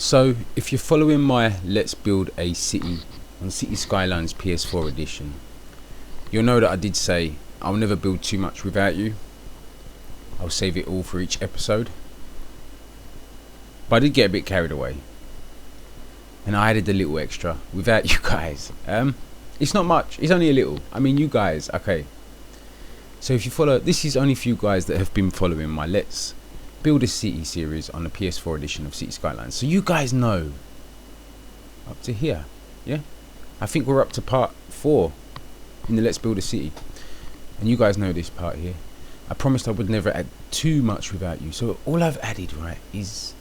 So if you're following my Let's Build a City on Cities Skylines PS4 edition, you'll know that I did say I'll never build too much without you. I'll save it all for each episode. But I did get a bit carried away, and I added a little extra without you guys. It's not much, it's only a little. I mean, you guys, okay. So if you follow, this is only for you guys that have been following my Let's Build a City series on the PS4 edition of Cities Skylines. So you guys know up to here, yeah? I think we're up to part 4 in the Let's Build a City. And you guys know this part here. I promised I would never add too much without you. So all I've added, right, is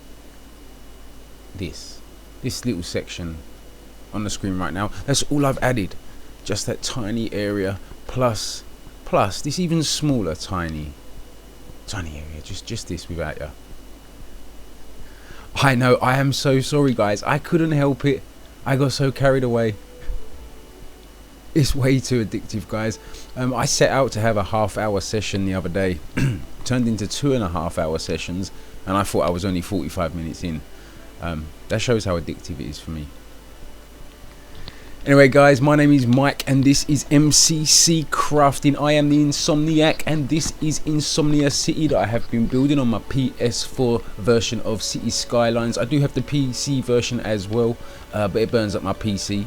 this little section on the screen right now. That's all I've added. Just that tiny area plus this even smaller tiny area. Just this without you. I know, I am so sorry guys. I couldn't help it. I got so carried away. It's way too addictive, guys. I set out to have a half-hour session the other day. Turned into 2.5-hour sessions, and I thought I was only 45 minutes in. That shows how addictive it is for me. Anyway guys, my name is Mike and this is MCC Crafting. I am the Insomniac and this is Insomnia City that I have been building on my PS4 version of Cities Skylines. I do have the PC version as well, but it burns up my PC.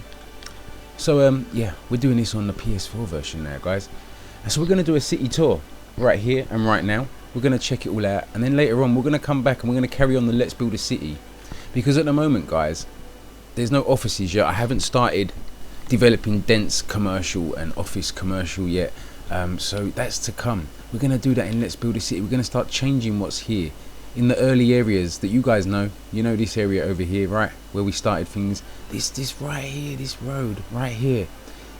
So yeah, we're doing this on the PS4 version now, guys. And so we're going to do a city tour right here and right now. We're going to check it all out, and then later on we're going to come back and we're going to carry on the Let's Build a City. Because at the moment, guys, there's no offices yet. I haven't started developing dense commercial and office commercial yet, so that's to come. We're going to do that in Let's Build a City. We're going to start changing what's here in the early areas that you guys know. You know this area over here, right, where we started things. This right here, this road right here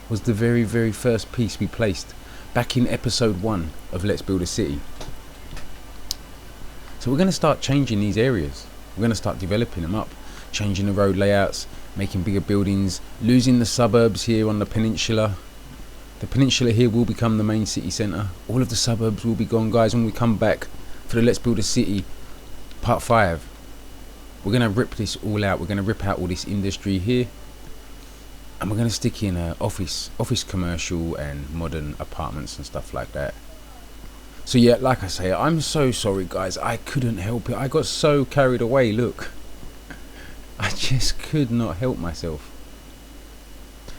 was the very first piece we placed back in episode 1 of Let's Build a City. So we're going to start changing these areas. We're going to start developing them up, changing the road layouts, making bigger buildings, losing the suburbs here on the peninsula. The peninsula here will become the main city centre. All of the suburbs will be gone, guys, when we come back for the Let's Build a City part 5. We're going to rip this all out. We're going to rip out all this industry here, and we're going to stick in office commercial and modern apartments and stuff like that. So yeah, like I say, I'm so sorry guys, I couldn't help it. I got so carried away, look. I just could not help myself.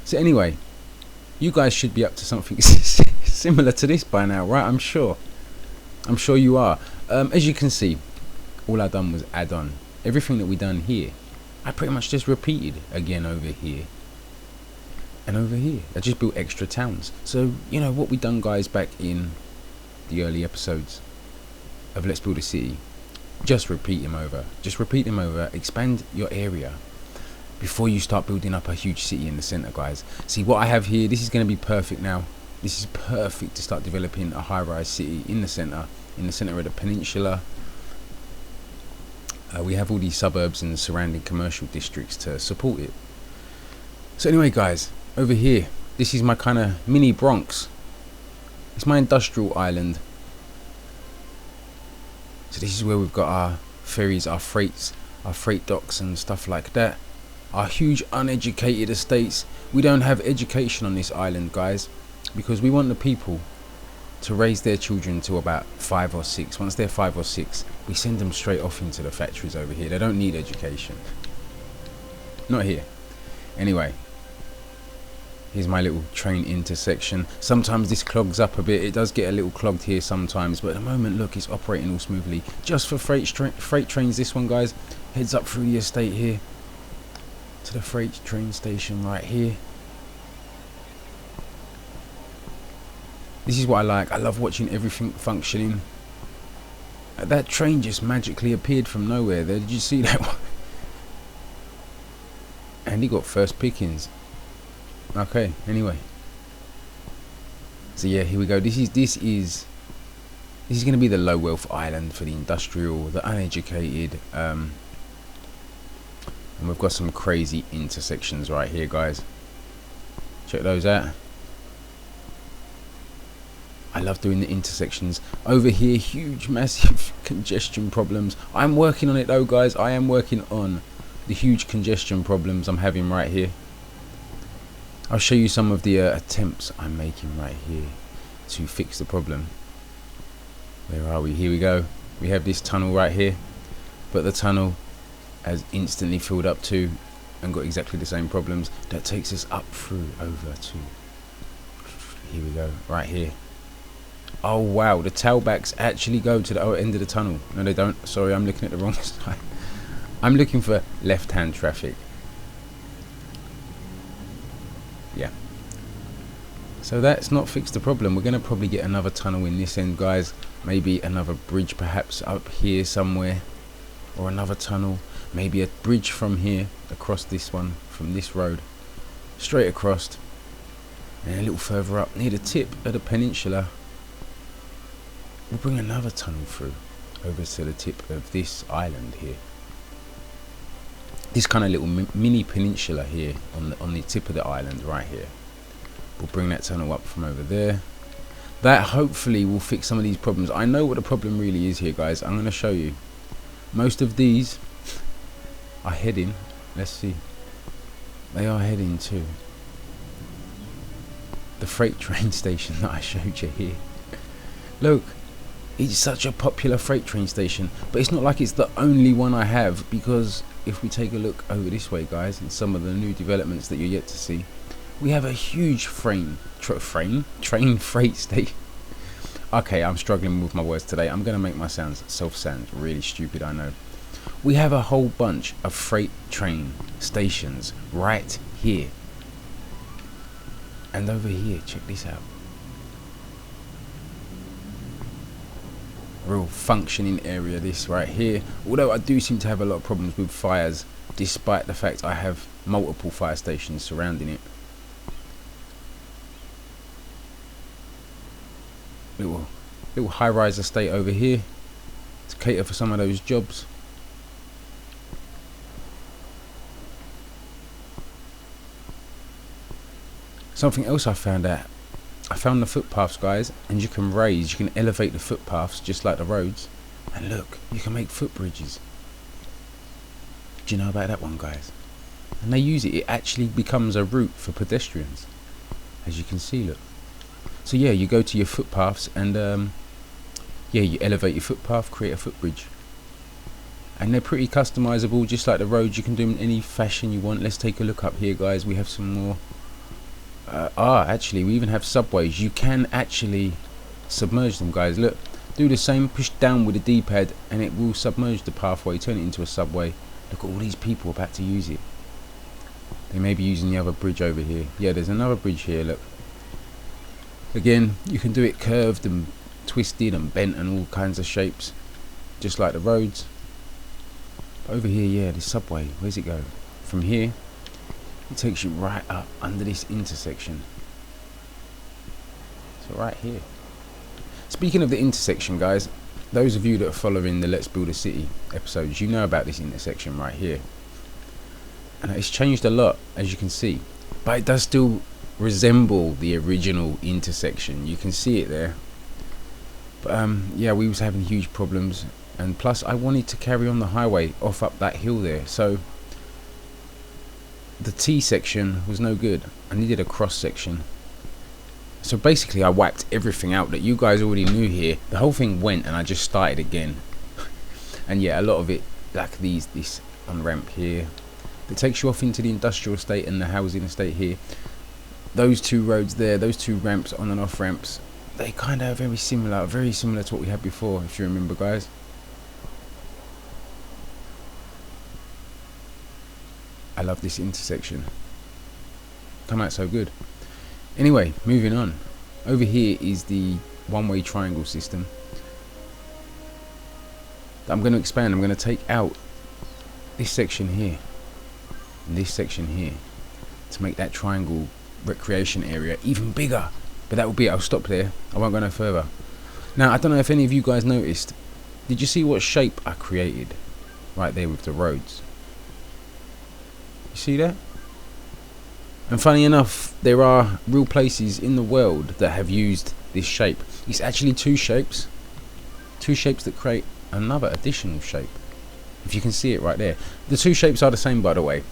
So anyway, you guys should be up to something similar to this by now, right? I'm sure you are. As you can see, all I done was add on everything that we done here. I pretty much just repeated again over here and over here. I just built extra towns. So you know what we done, guys, back in the early episodes of Let's Build a City. Just repeat them over. Expand your area before you start building up a huge city in the center, guys. See what I have here, this is going to be perfect now. This is perfect to start developing a high-rise city in the center of the peninsula. We have all these suburbs and surrounding commercial districts to support it. So anyway guys, over here, this is my kind of mini Bronx. It's my industrial island. So this is where we've got our ferries, our freight docks and stuff like that. Our huge uneducated estates. We don't have education on this island, guys, because we want the people to raise their children to about 5 or 6. Once they're 5 or 6, we send them straight off into the factories over here. They don't need education. Not here. Anyway. Here's my little train intersection. Sometimes this clogs up a bit. It does get a little clogged here sometimes, but at the moment, look, it's operating all smoothly. Just for freight trains, this one, guys, heads up through the estate here to the freight train station right here. This is what I like. I love watching everything functioning. That train just magically appeared from nowhere there. Did you see that one? And he got first pickings. Okay, anyway, so yeah, here we go. This is going to be the low wealth island for the industrial, the uneducated, and we've got some crazy intersections right here, guys. Check those out. I love doing the intersections. Over here, huge, massive congestion problems. I'm working on it though, guys. I am working on the huge congestion problems I'm having right here. I'll show you some of the attempts I'm making right here to fix the problem. Where are we? Here we go. We have this tunnel right here, but the tunnel has instantly filled up too and got exactly the same problems. That takes us up through over to, here we go, right here. Oh wow, the tailbacks actually go to the end of the tunnel. No, they don't. Sorry, I'm looking at the wrong side. I'm looking for left-hand traffic. Yeah. So that's not fixed the problem. We're going to probably get another tunnel in this end, guys. Maybe another bridge perhaps up here somewhere. Or another tunnel. Maybe a bridge from here across this one, from this road. Straight across. And a little further up near the tip of the peninsula. We'll bring another tunnel through over to the tip of this island here. This kind of little mini peninsula here on the tip of the island right here. We'll bring that tunnel up from over there. That hopefully will fix some of these problems. I know what the problem really is here, guys. I'm going to show you. Most of these are heading. Let's see. They are heading to the freight train station that I showed you here. Look. It's such a popular freight train station, but it's not like it's the only one I have, because if we take a look over this way, guys, and some of the new developments that you're yet to see, we have a huge train freight station. Okay, I'm struggling with my words today. I'm going to make myself sound really stupid, I know. We have a whole bunch of freight train stations right here. And over here, check this out. Real functioning area this right here, although I do seem to have a lot of problems with fires, despite the fact I have multiple fire stations surrounding it. Little high-rise estate over here to cater for some of those jobs. Something else I found out. I found the footpaths, guys, and you can elevate the footpaths just like the roads. And look, you can make footbridges. Do you know about that one, guys? And they use it. It actually becomes a route for pedestrians, as you can see, look. So yeah, you go to your footpaths and yeah, you elevate your footpath, create a footbridge. And they're pretty customizable, just like the roads. You can do them in any fashion you want. Let's take a look up here, guys. We have some more. Actually, we even have subways. You can actually submerge them, guys. Look, do the same, push down with the D-pad and it will submerge the pathway, turn it into a subway. Look at all these people about to use it. They may be using the other bridge over here. Yeah, there's another bridge here, look. Again, you can do it curved and twisted and bent and all kinds of shapes, just like the roads. Over here, yeah, the subway, where's it go? From here, it takes you right up under this intersection. So right here. Speaking of the intersection, guys, those of you that are following the Let's Build a City episodes, you know about this intersection right here. And it's changed a lot, as you can see. But it does still resemble the original intersection. You can see it there. But yeah, we was having huge problems. And plus, I wanted to carry on the highway off up that hill there. So the T section was no good. I needed a cross section. So basically I whacked everything out that you guys already knew here. The whole thing went and I just started again. And yeah, a lot of it, like this on-ramp here, that takes you off into the industrial estate and the housing estate here. Those two roads there, those two ramps, on and off ramps, they kind of are very similar to what we had before, if you remember, guys. I love this intersection. Come out so good. Anyway, moving on. Over here is the one-way triangle system that I'm going to expand. I'm going to take out this section here and this section here to make that triangle recreation area even bigger. But that will be it. I'll stop there. I won't go no further. Now, I don't know if any of you guys noticed. Did you see what shape I created right there with the roads? You see that? And funny enough, there are real places in the world that have used this shape. It's actually two shapes that create another additional shape. If you can see it right there. The two shapes are the same, by the way.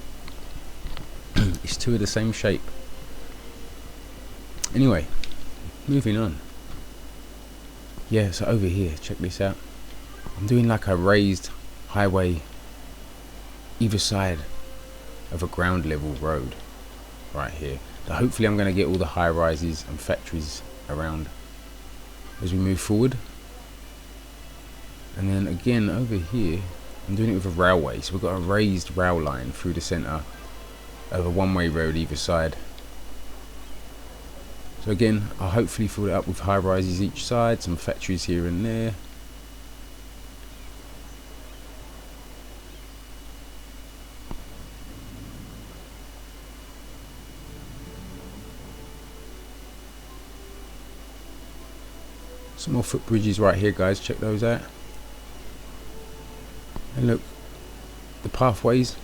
It's two of the same shape. Anyway, moving on. Yeah, so over here, check this out. I'm doing like a raised highway either side of a ground level road right here. So hopefully I'm going to get all the high rises and factories around as we move forward. And then again over here, I'm doing it with a railway. So we've got a raised rail line through the centre of a one-way road either side. So again, I'll hopefully fill it up with high rises each side, some factories here and there. Some more footbridges right here, guys, check those out. And look, the pathways,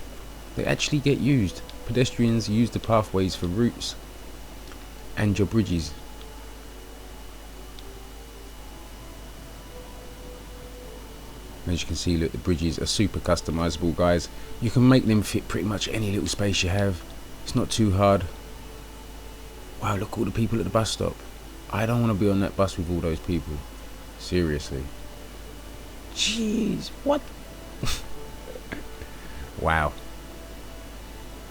they actually get used. Pedestrians use the pathways for routes and your bridges. As you can see, look, the bridges are super customizable, guys. You can make them fit pretty much any little space you have. It's not too hard. Wow, look, all the people at the bus stop. I don't want to be on that bus with all those people. Seriously. Jeez, what? Wow.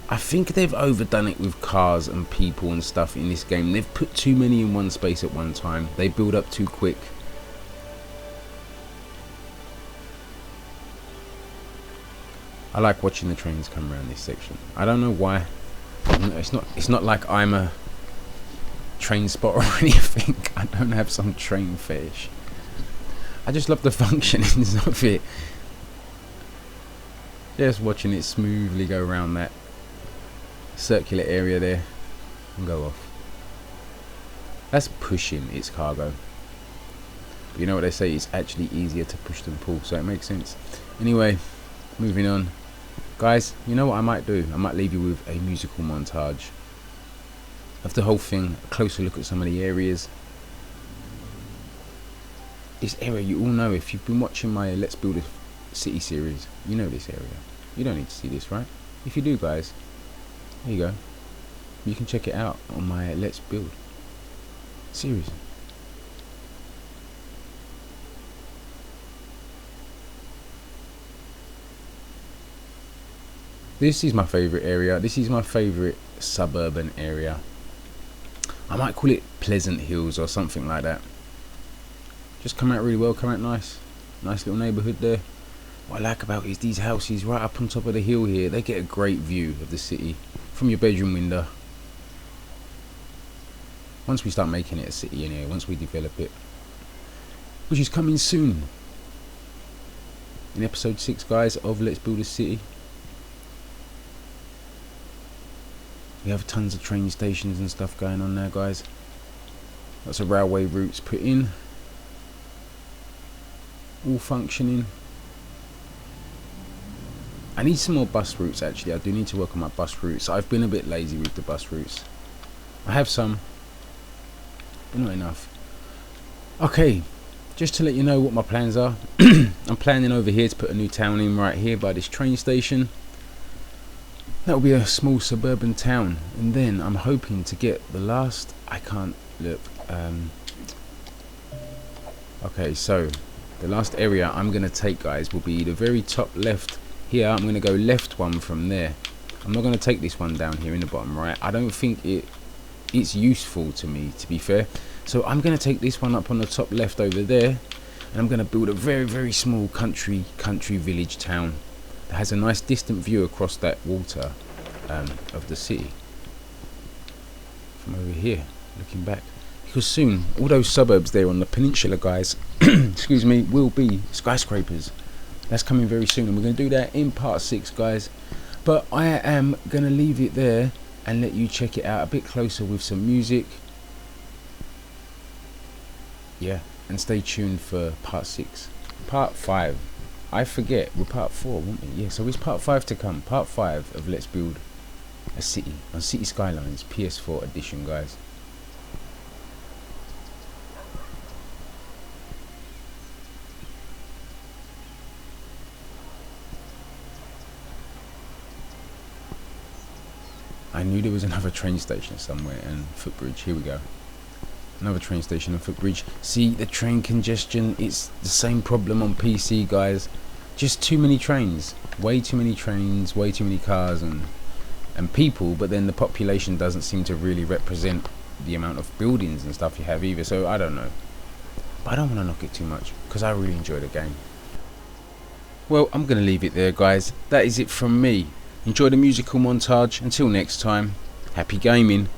I think they've overdone it with cars and people and stuff in this game. They've put too many in one space at one time. They build up too quick. I like watching the trains come around this section. I don't know why. It's not like I'm a train spotter or anything. I don't have some train fetish. I just love the functionings of it. Just watching it smoothly go around that circular area there and go off. That's pushing its cargo. But you know what they say, it's actually easier to push than pull, so it makes sense. Anyway, moving on. Guys, you know what I might do? I might leave you with a musical montage of the whole thing, a closer look at some of the areas. This area, you all know, if you've been watching my Let's Build a City series, you know this area. You don't need to see this, right? If you do, guys, there you go. You can check it out on my Let's Build series. This is my favourite area. This is my favourite suburban area. I might call it Pleasant Hills or something like that. Just come out really well, come out nice. Nice little neighbourhood there. What I like about it is these houses right up on top of the hill here. They get a great view of the city from your bedroom window. Once we start making it a city in here, once we develop it, which is coming soon. In episode 6, guys, of Let's Build a City. We have tons of train stations and stuff going on now, guys. Lots of railway routes put in. All functioning. I need some more bus routes, actually. I do need to work on my bus routes. I've been a bit lazy with the bus routes. I have some, but not enough. Okay, just to let you know what my plans are. I'm planning over here to put a new town in right here by this train station. That will be a small suburban town, and then I'm hoping to get the last. I can't look. Okay, so the last area I'm gonna take, guys, will be the very top left here. I'm gonna go left one from there. I'm not gonna take this one down here in the bottom right. I don't think it's useful to me, to be fair. So I'm gonna take this one up on the top left over there, and I'm gonna build a very, very small country village town that has a nice distant view across that water of the city from over here, looking back. Because soon all those suburbs there on the peninsula, guys, excuse me, will be skyscrapers. That's coming very soon, and we're going to do that in part 6, guys. But I am going to leave it there and let you check it out a bit closer with some music. Yeah, and stay tuned for part 6. Part 5. I forget, we're part 4, won't we? Yeah, so it's part 5 to come. Part 5 of Let's Build a City on Cities Skylines PS4 edition, guys. I knew there was another train station somewhere, and footbridge, here we go. Another train station and footbridge. See, the train congestion, it's the same problem on PC, guys. Just too many trains. Way too many trains, way too many cars and people, but then the population doesn't seem to really represent the amount of buildings and stuff you have either, so I don't know. But I don't want to knock it too much, because I really enjoy the game. Well, I'm going to leave it there, guys. That is it from me. Enjoy the musical montage. Until next time, happy gaming.